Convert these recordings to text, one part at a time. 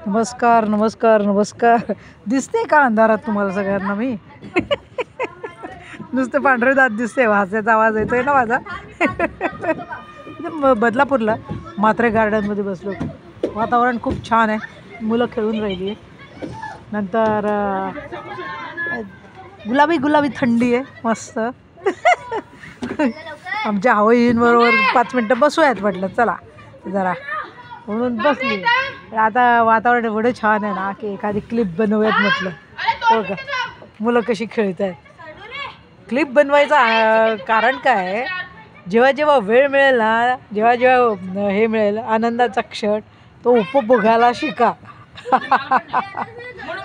नमस्कार नमस्कार नमस्कार. दिसते का अंधारात तुम्हाला सगळ्यांना मी? नुसते पांढरे दात दिसते. वासाचा आवाज येतोय ना माझा. बदलापूरला म्हात्रे गार्डनमध्ये बसलो. वातावरण खूप छान आहे. मुलं खेळून राहिली. नंतर गुलाबी गुलाबी थंडी आहे मस्त. आमच्या हवाईंबरोबर 5 मिनटं बसूयात म्हटलं चला जरा, म्हणून बसली. आता वातावरण एवढं छान आहे ना की एखादी क्लिप बनवूयात म्हटलं. हो का, मुलं कशी खेळत आहेत. क्लिप बनवायचं कारण काय, जेव्हा जेव्हा वेळ मिळेल ना, जेव्हा जेव्हा हे मिळेल आनंदाचा क्षण, तो उपभोगायला शिका.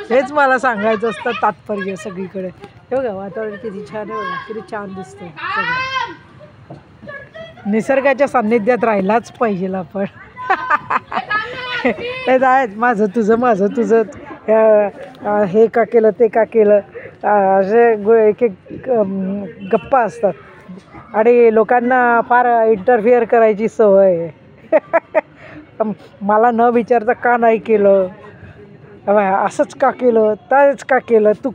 हेच मला सांगायचं असतं तात्पर्य सगळीकडे. हे बघा वातावरण किती छान आहे बघा, किती छान दिसतं सगळं. निसर्गाच्या सान्निध्यात राहिलाच पाहिजे आपण. ते आहेत माझं तुझं हे का केलं ते का केलं असे एक एक गप्पा असतात आणि लोकांना फार इंटरफिअर करायची सवय आहे. मला न विचारता का नाही केलं, असंच का केलं, तेच का केलं, तू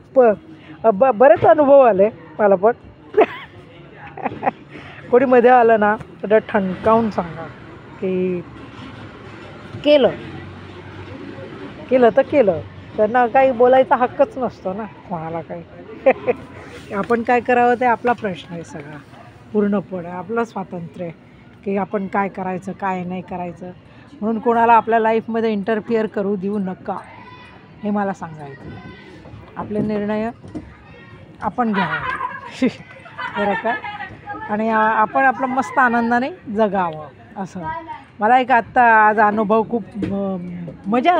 बरेच अनुभव आले मला. पण कोणी मध्ये आलं ना तर ठणकावून सांगा की केलं तर केलं. त्यांना काही बोलायचा हक्कच नसतो ना कोणाला काही. आपण काय करावं ते आपला प्रश्न आहे सगळा, पूर्णपणे आपलं स्वातंत्र्य आहे की आपण काय करायचं काय नाही करायचं. म्हणून कोणाला आपल्या लाईफमध्ये इंटरफिअर करू देऊ नका, हे मला सांगायचं. आपले निर्णय आपण घ्यावे बरं का, आणि आपण आपलं मस्त आनंदाने जगावं. असं मला एक आत्ता आज अनुभव खूप म्हणजे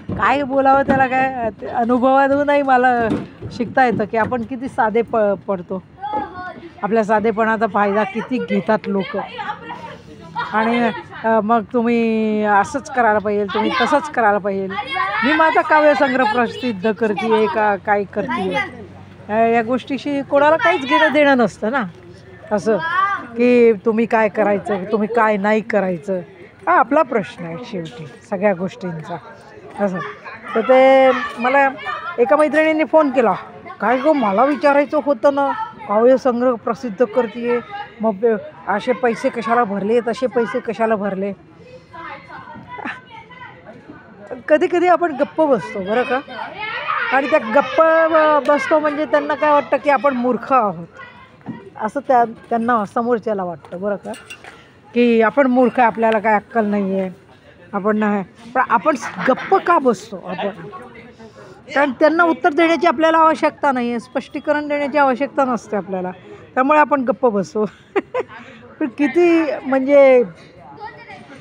काय बोलावं त्याला, काय अनुभवातूनही मला शिकता येतं की आपण किती साधे पडतो. आपल्या साधेपणाचा फायदा किती घेतात लोक. आणि मग तुम्ही असंच करायला पाहिजे, तुम्ही तसंच करायला पाहिजे. मी माझा काव्यसंग्रह प्रसिद्ध करते का काय करते, या गोष्टीशी कोणाला काहीच घेणं देणं नसतं ना. असं की तुम्ही काय करायचं तुम्ही काय नाही करायचं, हा आपला प्रश्न आहे शेवटी सगळ्या गोष्टींचा. असं तर ते मला एका मैत्रिणींनी फोन केला, काय गं मला विचारायचं होतं ना, काव्यसंग्रह प्रसिद्ध करते मग असे पैसे कशाला भरले, तसे पैसे कशाला भरले. कधी कधी आपण गप्प बसतो बरं का, आणि त्या गप्प बसतो म्हणजे त्यांना काय वाटतं की आपण मूर्ख आहोत, असं त्यांना समोरच्याला वाटतं बरं का, की आपण मूर्ख आहे, आपल्याला काय अक्कल नाही आहे, आपण नाही. पण आपण गप्प का बसतो आपण, कारण त्यांना उत्तर देण्याची आपल्याला आवश्यकता नाही आहे, स्पष्टीकरण देण्याची आवश्यकता नसते आपल्याला, त्यामुळे आपण गप्प बसतो. पण किती म्हणजे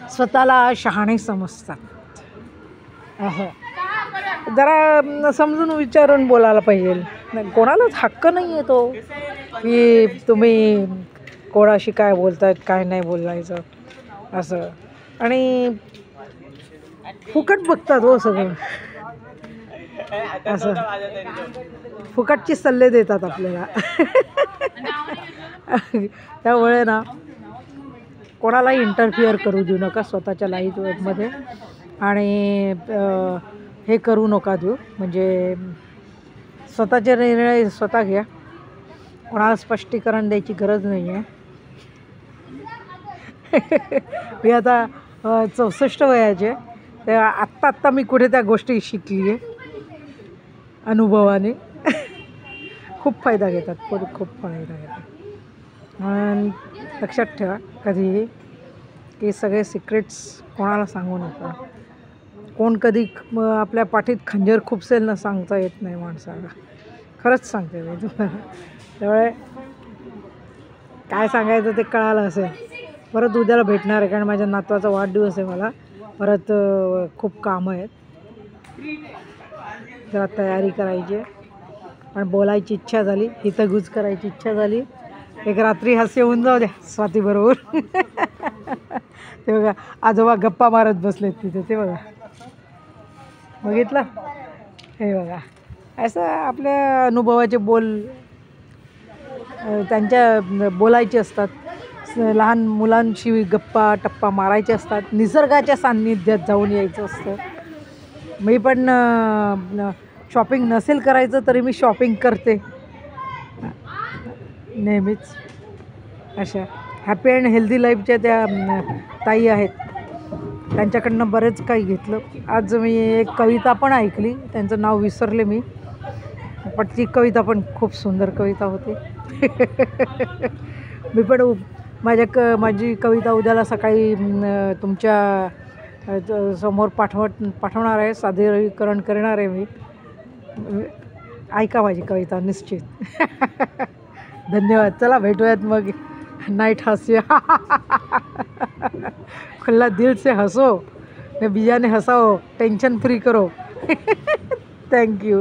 स्वतःला शहाणे समजतात. जरा समजून विचारून बोलायला पाहिजे. कोणालाच हक्क नाही आहे तो की तुम्ही कोणाशी काय बोलतायत काय नाही बोलायचं असं. आणि फुकट बघतात हो सगळं, असं फुकटचे सल्ले देतात आपल्याला. त्यामुळे ना कोणालाही इंटरफिअर करू देऊ नका स्वतःच्या लाईफमध्ये, आणि हे करू नका देऊ, म्हणजे स्वतःचे निर्णय स्वतः घ्या, कोणाला स्पष्टीकरण द्यायची गरज नाही आहे. मी आता 64 वयाचे, तर आत्ता मी कुठे त्या गोष्टी शिकली आहे अनुभवाने. खूप फायदा घेतात, खूप फायदा घेतात. आणि लक्षात ठेवा कधीही की सगळे सिक्रेट्स कोणाला सांगू नका. कोण कधी आपल्या पाठीत खंजीर खुपसेल ना सांगता येत नाही माणसाला, खरंच सांगते मी तुम्हाला. त्यामुळे काय सांगायचं ते कळालं असेल. परत उद्याला भेटणार आहे, कारण माझ्या नातवाचा वाढदिवस आहे. मला परत खूप कामं आहेत, जरा तयारी करायची आहे. पण बोलायची इच्छा झाली, हितगुज करायची इच्छा झाली. एक रात्री हास्य होऊन जाऊ द्या स्वातीबरोबर. ते बघा आजोबा गप्पा मारत बसलेत तिथे, ते बघा बघितलं, हे बघा. असं आपल्या अनुभवाचे बोल त्यांच्या बोलायचे असतात. लहान मुलांशी गप्पा टप्पा मारायचे असतात. निसर्गाच्या सान्निध्यात जाऊन यायचं असतं. मी पण शॉपिंग नसेल करायचं तरी मी शॉपिंग करते नेहमीच. अशा हॅपी अँड हेल्दी लाईफच्या त्या ताई आहेत, त्यांच्याकडनं बरेच काही घेतलं. आज मी एक कविता पण ऐकली, त्यांचं नाव विसरले मी, पण ती कविता पण खूप सुंदर कविता होती. मी पण माझी कविता उद्याला सकाळी तुमच्या समोर पाठवणार आहे, सादरीकरण करणार आहे मी. ऐका माझी कविता निश्चित. धन्यवाद. चला भेटूयात मग नाइट हंसिया. खुला दिल से हंसो, मैं बिया ने हंसाओ, टेंशन फ्री करो. Thank you.